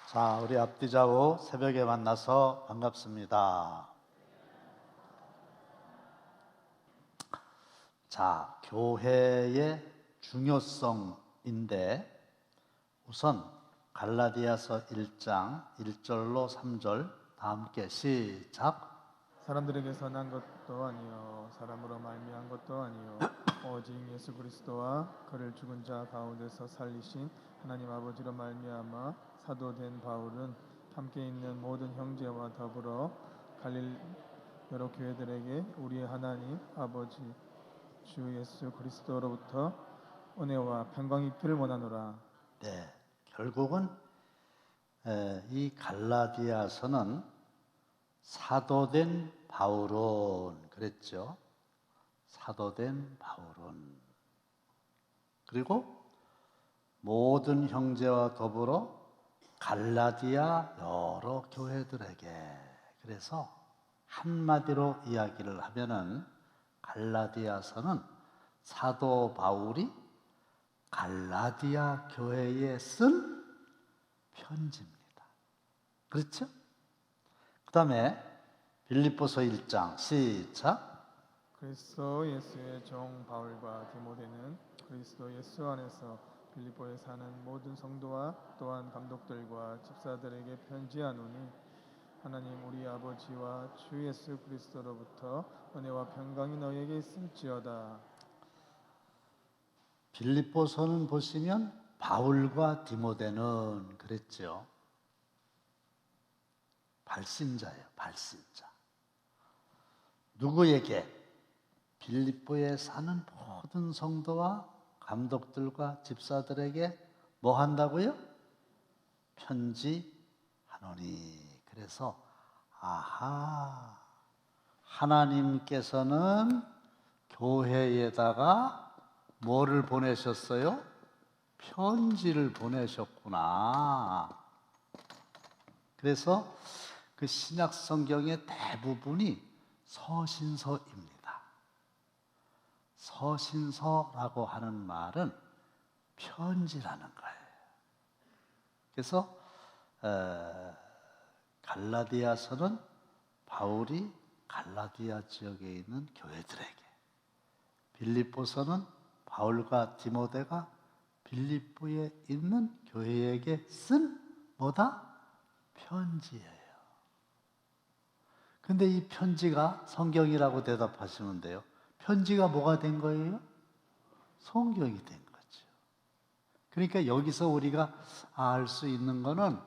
자, 우리 앞뒤좌우 새벽에 만나서 반갑습니다. 자, 교회의 중요성인데 우선 갈라디아서 1장 1절로 3절 다 함께 시작. 사람들에게 선한 것도 아니요 사람으로 말미암은 것도 아니요 오직 예수 그리스도와 그를 죽은 자 가운데서 살리신 하나님 아버지로 말미암아 사도된 바울은 함께 있는 모든 형제와 더불어 갈릴 여러 교회들에게 우리 하나님 아버지 주 예수 그리스도로부터 은혜와 평강이 있기를 원하노라. 네, 결국은 이 갈라디아서는 사도된 바울은 그랬죠. 사도된 바울은 그리고 모든 형제와 더불어 갈라디아 여러 교회들에게, 그래서 한마디로 이야기를 하면은 갈라디아서는 사도 바울이 갈라디아 교회에 쓴 편지입니다. 그렇죠? 그 다음에 빌립보서 1장 시작. 그리스도 예수의 종 바울과 디모데는 그리스도 예수 안에서 빌립보에 사는 모든 성도와 또한 감독들과 집사들에게 편지하노니 하나님 우리 아버지와 주 예수 그리스도로부터 은혜와 평강이 너희에게 있을지어다. 빌립보서는 보시면 바울과 디모데는 그랬죠. 발신자예요, 발신자. 누구에게? 빌립보에 사는 모든 성도와 감독들과 집사들에게 뭐 한다고요? 편지하노니. 그래서 아하, 하나님께서는 교회에다가 뭐를 보내셨어요? 편지를 보내셨구나. 그래서 그 신약 성경의 대부분이 서신서입니다. 서신서라고 하는 말은 편지라는 거예요. 그래서 갈라디아서는 바울이 갈라디아 지역에 있는 교회들에게, 빌립보서는 바울과 디모데가 빌립보에 있는 교회에게 쓴 뭐다? 편지예요. 근데 이 편지가 성경이라고 대답하시면 돼요. 편지가 뭐가 된 거예요? 성경이 된 거죠. 그러니까 여기서 우리가 알 수 있는 거는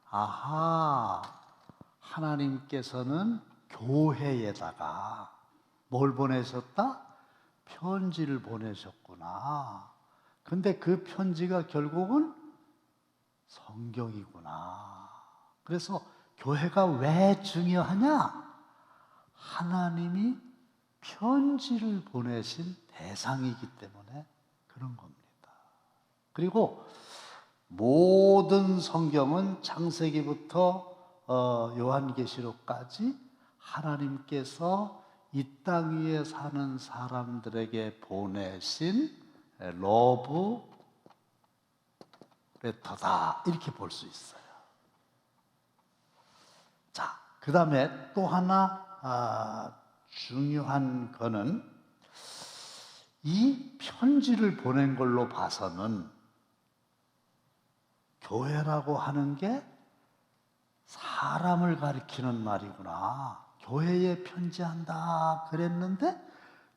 아하, 하나님께서는 교회에다가 뭘 보내셨다? 편지를 보내셨구나. 근데 그 편지가 결국은 성경이구나. 그래서 교회가 왜 중요하냐? 하나님이 편지를 보내신 대상이기 때문에 그런 겁니다. 그리고 모든 성경은 창세기부터 요한계시록까지 하나님께서 이 땅 위에 사는 사람들에게 보내신 러브 레터다, 이렇게 볼 수 있어요. 자, 그 다음에 또 하나 중요한 거는 이 편지를 보낸 걸로 봐서는 교회라고 하는 게 사람을 가리키는 말이구나. 교회에 편지한다 그랬는데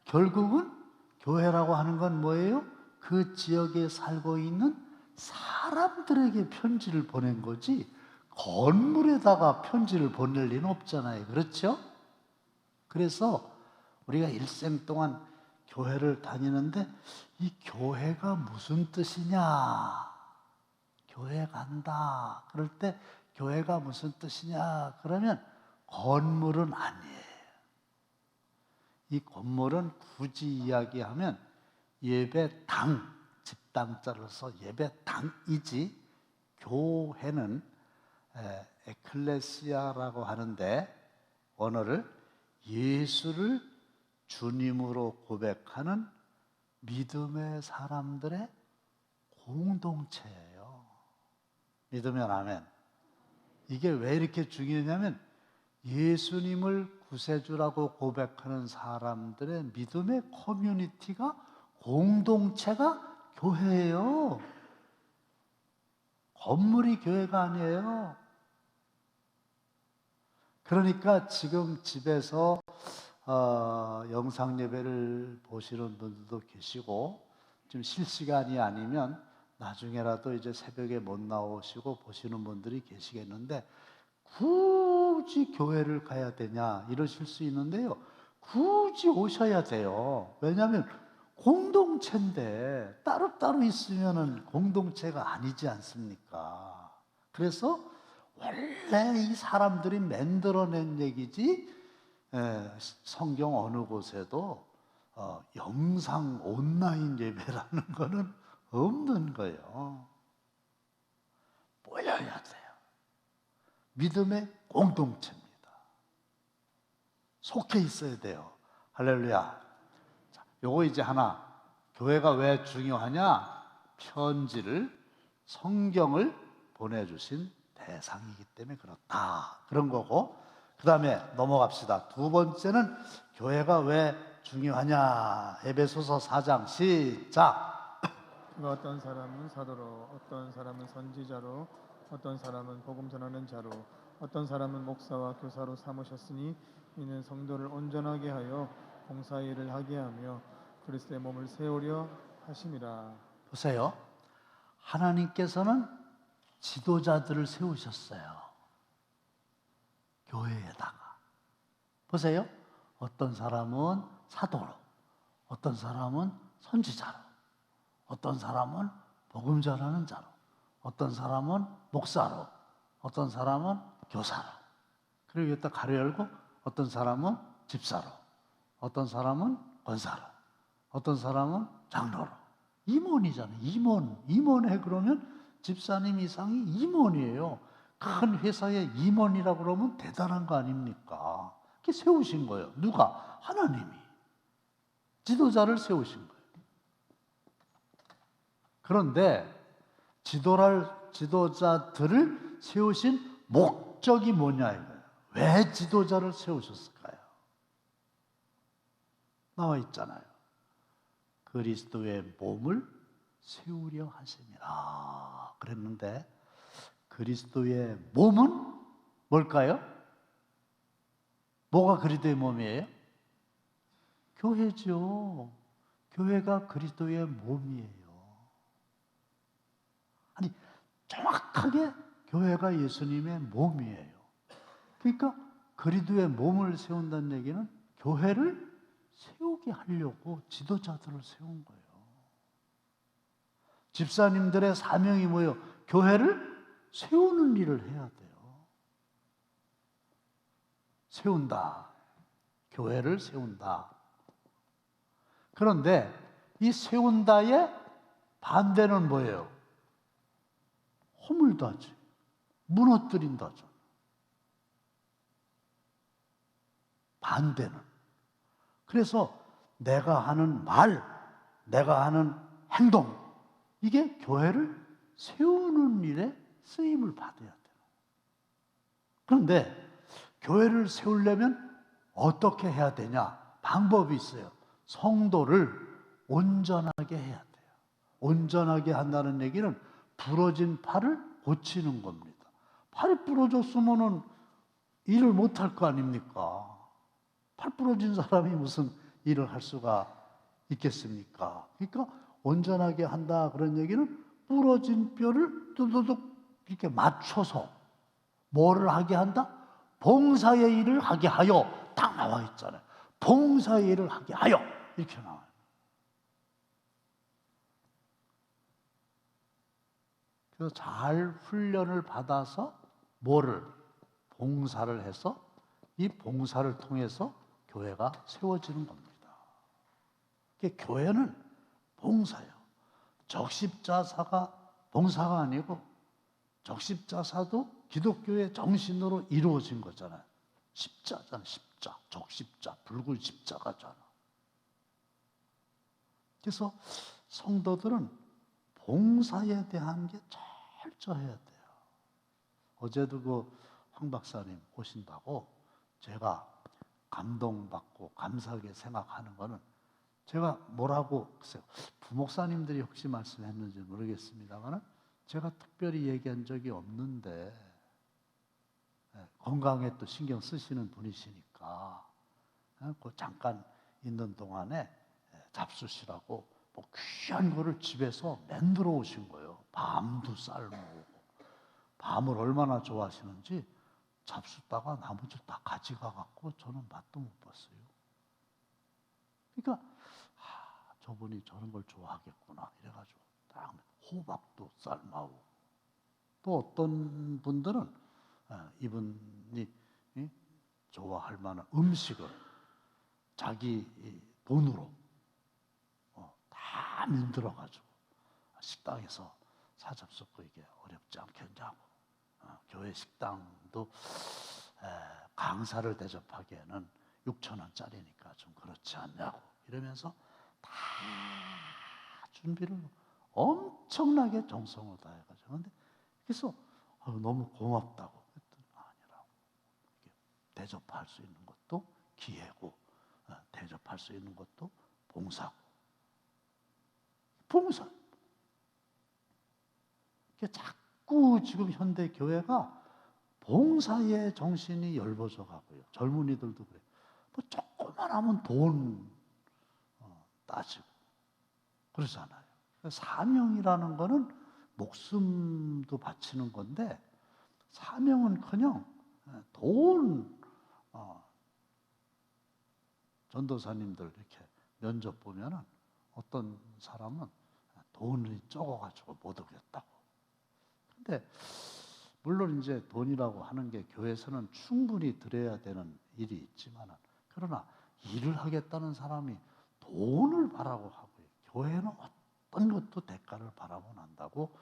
결국은 교회라고 하는 건 뭐예요? 그 지역에 살고 있는 사람들에게 편지를 보낸 거지 건물에다가 편지를 보낼 리는 없잖아요. 그렇죠? 그래서 우리가 일생 동안 교회를 다니는데 이 교회가 무슨 뜻이냐? 교회 간다. 그럴 때 교회가 무슨 뜻이냐? 그러면 건물은 아니에요. 이 건물은 굳이 이야기하면 예배당, 집당자를 써 예배당이지, 교회는 에클레시아라고 하는데 언어를 예수를 주님으로 고백하는 믿음의 사람들의 공동체예요. 믿으면 아멘. 이게 왜 이렇게 중요하냐면 예수님을 구세주라고 고백하는 사람들의 믿음의 커뮤니티가, 공동체가 교회예요. 건물이 교회가 아니에요. 그러니까 지금 집에서 영상 예배를 보시는 분들도 계시고, 지금 실시간이 아니면 나중에라도 이제 새벽에 못 나오시고 보시는 분들이 계시겠는데, 굳이 교회를 가야 되냐 이러실 수 있는데요. 굳이 오셔야 돼요. 왜냐하면 공동체인데 따로따로 있으면 공동체가 아니지 않습니까? 그래서 원래 이 사람들이 만들어낸 얘기지, 성경 어느 곳에도 영상 온라인 예배라는 거는 없는 거예요. 모여야 돼요. 믿음의 공동체입니다. 속해 있어야 돼요. 할렐루야. 자, 요거 이제 하나, 교회가 왜 중요하냐? 편지를, 성경을 보내주신 대상이기 때문에 그렇다, 그런 거고, 그 다음에 넘어갑시다. 두 번째는 교회가 왜 중요하냐? 에베소서 4장 시작. 그가 어떤 사람은 사도로, 어떤 사람은 선지자로, 어떤 사람은 복음 전하는 자로, 어떤 사람은 목사와 교사로 삼으셨으니 이는 성도를 온전하게 하여 봉사의 일을 하게 하며 그리스도의 몸을 세우려 하심이라. 보세요. 하나님께서는 지도자들을 세우셨어요. 교회에다가. 보세요. 어떤 사람은 사도로, 어떤 사람은 선지자로, 어떤 사람은 복음 전하는 자로, 어떤 사람은 목사로, 어떤 사람은 교사로, 그리고 여기다 가로 열고 어떤 사람은 집사로, 어떤 사람은 권사로, 어떤 사람은 장로로. 임원이잖아요. 임원해 그러면 집사님 이상이 임원이에요. 큰 회사의 임원이라고 그러면 대단한 거 아닙니까? 그렇게 세우신 거예요. 누가? 하나님이. 지도자를 세우신 거예요. 그런데 지도자들을 세우신 목적이 뭐냐 이거예요. 왜 지도자를 세우셨을까요? 나와 있잖아요. 그리스도의 몸을 세우려 하심이라 그랬는데, 그리스도의 몸은 뭘까요? 뭐가 그리스도의 몸이에요? 교회죠. 교회가 그리스도의 몸이에요. 아니, 정확하게 교회가 예수님의 몸이에요. 그러니까 그리스도의 몸을 세운다는 얘기는 교회를 세우게 하려고 지도자들을 세운 거예요. 집사님들의 사명이 뭐예요? 교회를 세우는 일을 해야 돼요. 세운다. 교회를 세운다. 그런데 이 세운다의 반대는 뭐예요? 허물다지. 무너뜨린다죠. 반대는. 그래서 내가 하는 말, 내가 하는 행동, 이게 교회를 세우는 일에 쓰임을 받아야 돼요. 그런데 교회를 세우려면 어떻게 해야 되냐? 방법이 있어요. 성도를 온전하게 해야 돼요. 온전하게 한다는 얘기는 부러진 팔을 고치는 겁니다. 팔이 부러졌으면 일을 못할 거 아닙니까? 팔 부러진 사람이 무슨 일을 할 수가 있겠습니까? 그러니까 온전하게 한다 그런 얘기는 부러진 뼈를 뚜두둑 이렇게 맞춰서 뭐를 하게 한다? 봉사의 일을 하게 하여. 딱 나와 있잖아요. 봉사의 일을 하게 하여 이렇게 나와요. 그래서 잘 훈련을 받아서 뭐를? 봉사를 해서 이 봉사를 통해서 교회가 세워지는 겁니다. 교회는 봉사예요. 적십자사가 봉사가 아니고 적십자사도 기독교의 정신으로 이루어진 거잖아요. 십자잖아, 십자, 적십자, 붉은 십자가잖아. 그래서 성도들은 봉사에 대한 게 철저해야 돼요. 어제도 그 황 박사님 오신다고 제가 감동받고 감사하게 생각하는 거는 제가 뭐라고 글쎄요. 부목사님들이 혹시 말씀했는지 모르겠습니다만 제가 특별히 얘기한 적이 없는데 건강에 또 신경 쓰시는 분이시니까 그 잠깐 있는 동안에 잡수시라고 뭐 귀한 거를 집에서 만들어 오신 거예요. 밤도 삶고 밤을 얼마나 좋아하시는지 잡수다가 나머지 다 가져가 갖고 저는 맛도 못 봤어요. 그러니까 저분이 저런 걸 좋아하겠구나 이래가지고 딱 호박도 삶아오고 또 어떤 분들은 이분이 좋아할 만한 음식을 자기 돈으로 다 만들어가지고 식당에서 사잡수고 이게 어렵지 않겠냐고 교회 식당도 강사를 대접하기에는 6,000원짜리니까 좀 그렇지 않냐고 이러면서 다 준비를 엄청나게 정성을 다해가지고 근데 그래서 너무 고맙다고 했더니 아니라고 대접할 수 있는 것도 기회고 대접할 수 있는 것도 봉사 이게 자꾸 지금 현대 교회가 봉사의 정신이 열버져 가고요. 젊은이들도 그래요. 뭐 조금만 하면 돈 따지고 그러잖아요. 사명이라는 거는 목숨도 바치는 건데 사명은커녕 돈 전도사님들 이렇게 면접 보면은 어떤 사람은 돈이 적어가지고 못 오겠다고. 근데 물론 이제 돈이라고 하는 게 교회에서는 충분히 드려야 되는 일이 있지만은 그러나 일을 하겠다는 사람이 돈을 바라고 하고요. 교회는 어떤 것도 대가를 바라고 한다고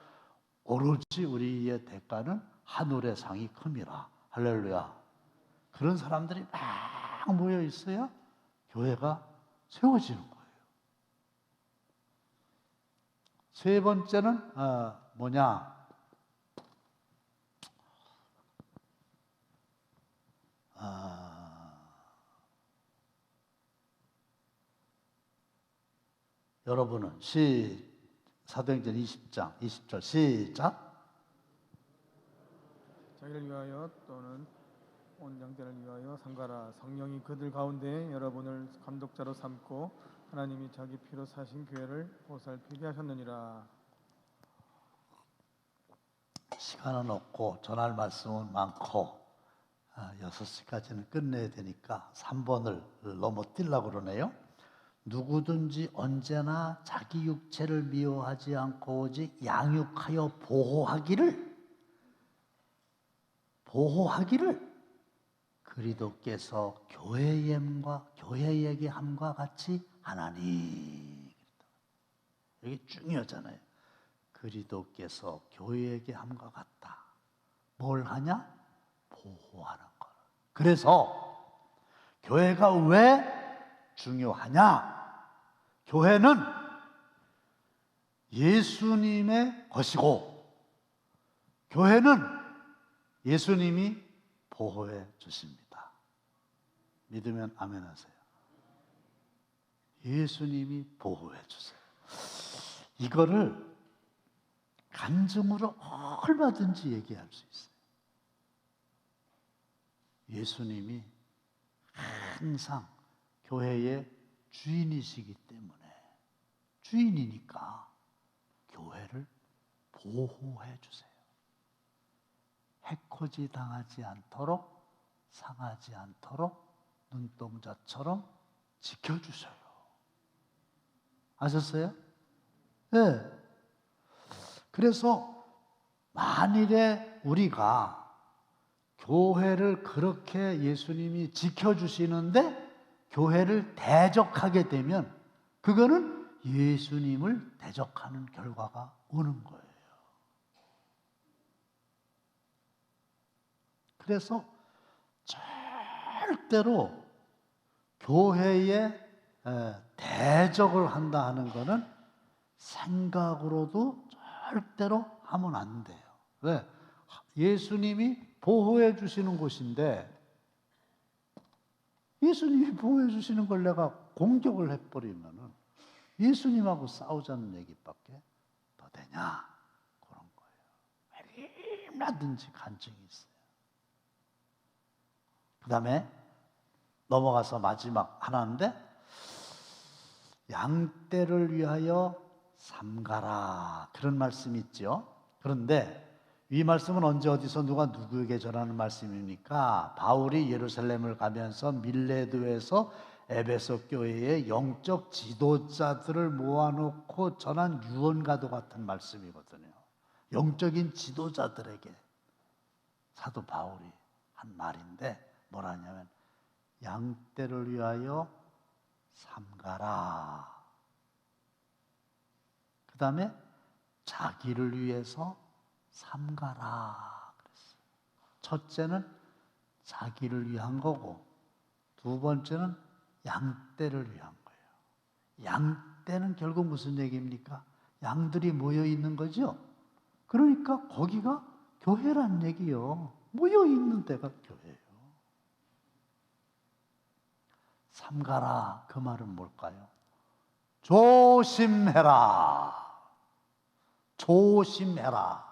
오로지 우리의 대가는 하늘의 상이 큼이라. 할렐루야. 그런 사람들이 막 모여 있어야 교회가 세워지는 거예요. 세 번째는 뭐냐? 여러분은 사도행전 20장 20절 시작. 자기를 위하여 또는 온 양떼를 위하여 상가라. 성령이 그들 가운데 여러분을 감독자로 삼고 하나님이 자기 피로 사신 교회를 보살피게 하셨느니라. 시간은 없고 전할 말씀은 많고 6시까지는 끝내야 되니까 3번을 넘어뜨리려고 그러네요. 누구든지 언제나 자기 육체를 미워하지 않고 오직 양육하여 보호하기를 그리스도께서 교회에게 함과 같이 하나니. 여기 중요하잖아요. 그리스도께서 교회에게 함과 같다. 뭘 하냐? 보호하는 것. 그래서 교회가 왜 중요하냐? 교회는 예수님의 것이고 교회는 예수님이 보호해 주십니다. 믿으면 아멘 하세요. 예수님이 보호해 주세요. 이거를 간증으로 얼마든지 얘기할 수 있어요. 예수님이 항상 교회의 주인이시기 때문에 주인이니까 교회를 보호해 주세요. 해코지 당하지 않도록 상하지 않도록 눈동자처럼 지켜주셔요. 아셨어요? 네. 그래서 만일에 우리가 교회를 그렇게 예수님이 지켜주시는데 교회를 대적하게 되면 그거는 예수님을 대적하는 결과가 오는 거예요. 그래서 절대로 교회에 대적을 한다 하는 것은 생각으로도 절대로 하면 안 돼요. 왜? 예수님이 보호해 주시는 곳인데 예수님이 보호해 주시는 걸 내가 공격을 해버리면은 예수님하고 싸우자는 얘기밖에 더 되냐? 그런 거예요. 얼마든지 간증이 있어요. 그 다음에 넘어가서 마지막 하나인데 양떼를 위하여 삼가라 그런 말씀이 있죠. 그런데 이 말씀은 언제 어디서 누가 누구에게 전하는 말씀입니까? 바울이 예루살렘을 가면서 밀레도에서 에베소 교회의 영적 지도자들을 모아놓고 전한 유언과도 같은 말씀이거든요. 영적인 지도자들에게 사도 바울이 한 말인데 뭐라냐면 양떼를 위하여 삼가라. 그 다음에 자기를 위해서 삼가라 그랬어요. 첫째는 자기를 위한 거고 두 번째는 양떼를 위한 거예요. 양떼는 결국 무슨 얘기입니까? 양들이 모여 있는 거죠. 그러니까 거기가 교회란 얘기요. 모여 있는 데가 교회예요. 삼가라 그 말은 뭘까요? 조심해라. 조심해라.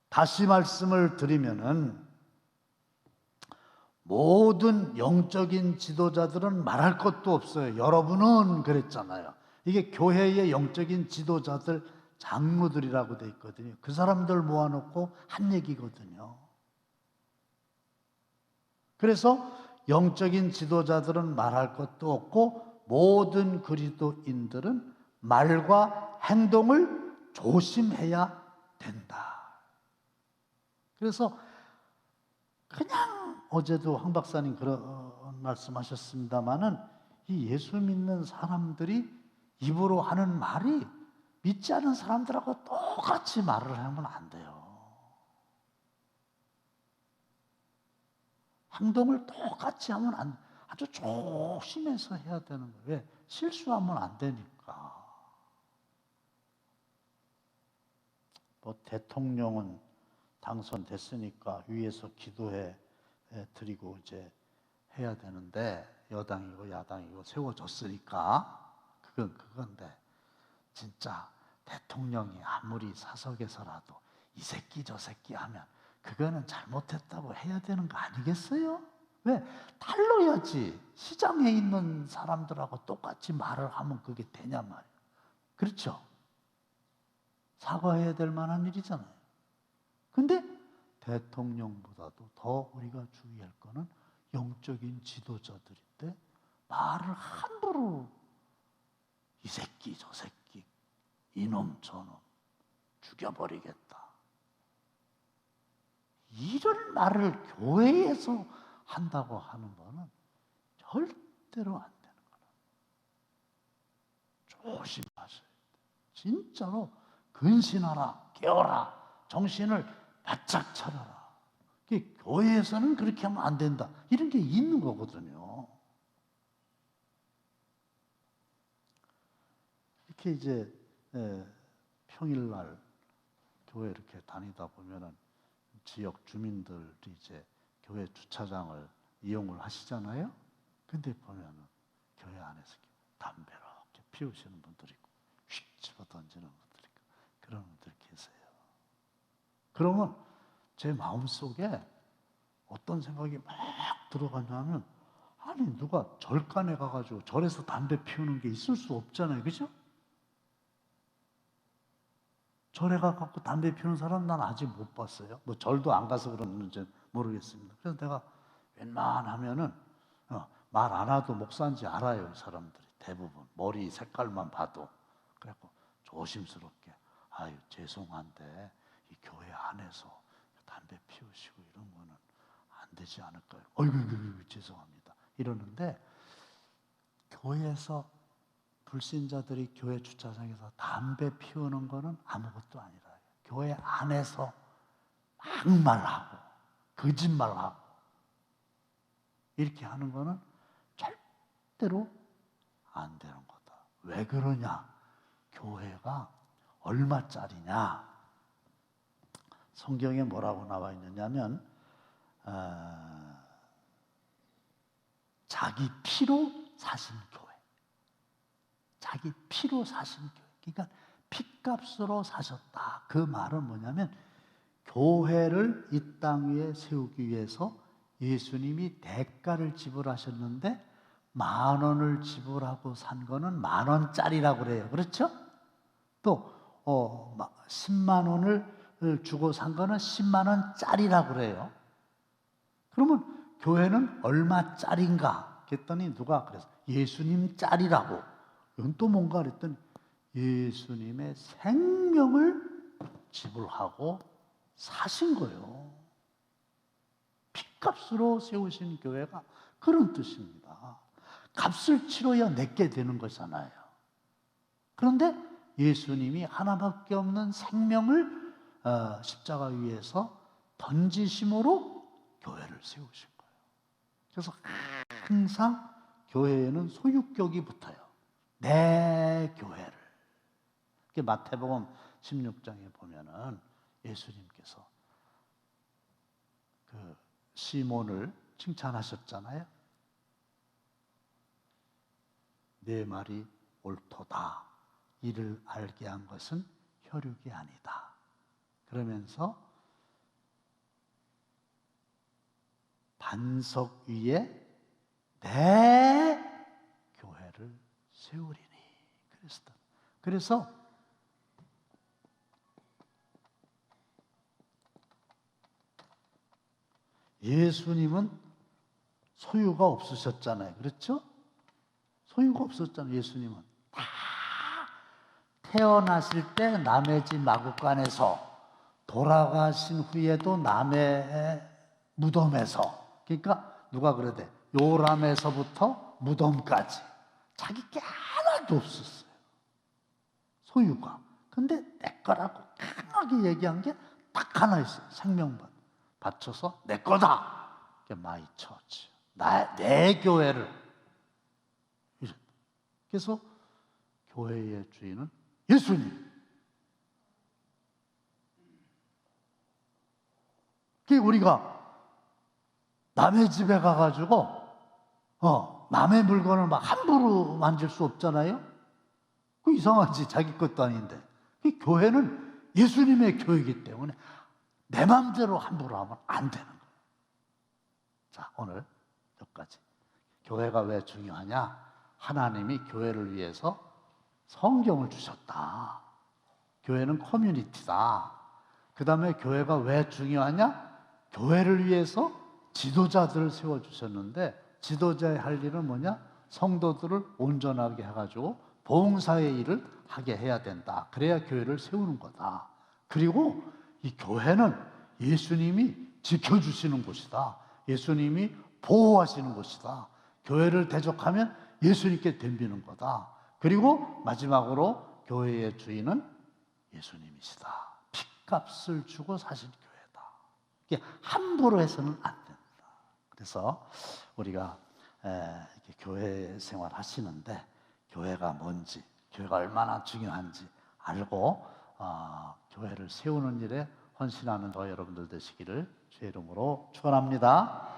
다시 말씀을 드리면은 모든 영적인 지도자들은 말할 것도 없어요. 여러분은 그랬잖아요. 이게 교회의 영적인 지도자들, 장로들이라고 돼 있거든요. 그 사람들 모아놓고 한 얘기거든요. 그래서 영적인 지도자들은 말할 것도 없고 모든 그리스도인들은 말과 행동을 조심해야 된다. 그래서 그냥 어제도 황 박사님 그런 말씀하셨습니다마는 이 예수 믿는 사람들이 입으로 하는 말이 믿지 않은 사람들하고 똑같이 말을 하면 안 돼요. 행동을 똑같이 하면 안, 아주 조심해서 해야 되는 거예요. 왜? 실수하면 안 되니까. 뭐 대통령은 당선됐으니까 위에서 기도해 드리고 이제 해야 되는데 여당이고 야당이고 세워졌으니까 그건데 진짜 대통령이 아무리 사석에서라도 이 새끼 저 새끼 하면 그거는 잘못했다고 해야 되는 거 아니겠어요? 왜? 달러야지. 시장에 있는 사람들하고 똑같이 말을 하면 그게 되냐 말이에요. 그렇죠? 사과해야 될 만한 일이잖아요. 근데 대통령보다도 더 우리가 주의할 거는 영적인 지도자들인데 말을 함부로 이 새끼 저 새끼 이놈 저놈 죽여버리겠다. 이런 말을 교회에서 한다고 하는 거는 절대로 안 되는 거라. 조심하셔야 돼요. 진짜로 근신하라, 깨어라, 정신을 바짝 차려라. 교회에서는 그렇게 하면 안 된다. 이런 게 있는 거거든요. 이렇게 이제 평일날 교회 이렇게 다니다 보면은 지역 주민들이 이제 교회 주차장을 이용을 하시잖아요. 근데 보면은 교회 안에서 담배를 이렇게 피우시는 분들이 있고, 휙 집어 던지는 분들이 있고, 그런 분들이 계세요. 그러면 제 마음속에 어떤 생각이 막 들어가냐면, 아니 누가 절간에 가가지고 절에서 담배 피우는 게 있을 수 없잖아요, 그죠? 절에 가갖고 담배 피우는 사람 난 아직 못 봤어요. 뭐 절도 안 가서 그러는지 모르겠습니다. 그래서 내가 웬만하면은 말 안 해도 목사인지 알아요, 이 사람들이 대부분 머리 색깔만 봐도. 그래갖고 조심스럽게 아유 죄송한데 이 교회 안에서 담배 피우시고 이런 거는 안 되지 않을까요? 어이구 죄송합니다. 이러는데 교회에서 불신자들이 교회 주차장에서 담배 피우는 거는 아무것도 아니라 교회 안에서 막말하고 거짓말하고 이렇게 하는 거는 절대로 안 되는 거다. 왜 그러냐? 교회가 얼마짜리냐? 성경에 뭐라고 나와 있느냐면 자기 피로 사신 교회. 자기 피로 사신 교회. 그러니까 피값으로 사셨다. 그 말은 뭐냐면 교회를 이 땅 위에 세우기 위해서 예수님이 대가를 지불하셨는데 10,000원을 지불하고 산 거는 10,000원짜리라고 그래요. 그렇죠? 또 10만 원을 주고 산 거는 10만 원짜리라고 그래요. 그러면 교회는 얼마짜리인가? 그랬더니 누가 그래서 예수님 짜리라고. 이건 또 뭔가 그랬더니 예수님의 생명을 지불하고 사신 거예요. 피값으로 세우신 교회가 그런 뜻입니다. 값을 치러야 내게 되는 거잖아요. 그런데 예수님이 하나밖에 없는 생명을 십자가 위에서 던지심으로 교회를 세우신 거예요. 그래서 항상 교회에는 소유격이 붙어요. 내 교회를. 마태복음 16장에 보면은 예수님께서 그 시몬을 칭찬하셨잖아요. 내 말이 옳도다. 이를 알게 한 것은 혈육이 아니다. 그러면서 반석 위에 내 교회를 세우리니. 그래서 예수님은 소유가 없으셨잖아요. 그렇죠? 소유가 없었잖아요. 예수님은 다 태어나실 때 남의 집 마구간에서 돌아가신 후에도 남의 무덤에서, 그러니까 누가 그러대? 요람에서부터 무덤까지 자기 게 하나도 없었어요. 소유가. 근데 내 거라고 강하게 얘기한 게 딱 하나 있어요. 생명만 바쳐서 내 거다. 그게 마이 처치. 내 교회를. 그래서 교회의 주인은 예수님. 그게 우리가 남의 집에 가가지고 남의 물건을 막 함부로 만질 수 없잖아요. 그 이상하지. 자기 것도 아닌데. 그 교회는 예수님의 교회이기 때문에 내 마음대로 함부로 하면 안 되는 거예요. 자, 오늘 여기까지. 교회가 왜 중요하냐? 하나님이 교회를 위해서 성경을 주셨다. 교회는 커뮤니티다. 그 다음에 교회가 왜 중요하냐? 교회를 위해서 지도자들을 세워주셨는데, 지도자의 할 일은 뭐냐? 성도들을 온전하게 해가지고 봉사의 일을 하게 해야 된다. 그래야 교회를 세우는 거다. 그리고 이 교회는 예수님이 지켜주시는 곳이다. 예수님이 보호하시는 곳이다. 교회를 대적하면 예수님께 덤비는 거다. 그리고 마지막으로 교회의 주인은 예수님이시다. 핏값을 주고 사신 교회다. 이게 함부로 해서는 안 된다. 그래서 우리가 이렇게 교회 생활 하시는데 교회가 뭔지, 교회가 얼마나 중요한지 알고 교회를 세우는 일에 헌신하는 저 여러분들 되시기를 주의 이름으로 축원합니다.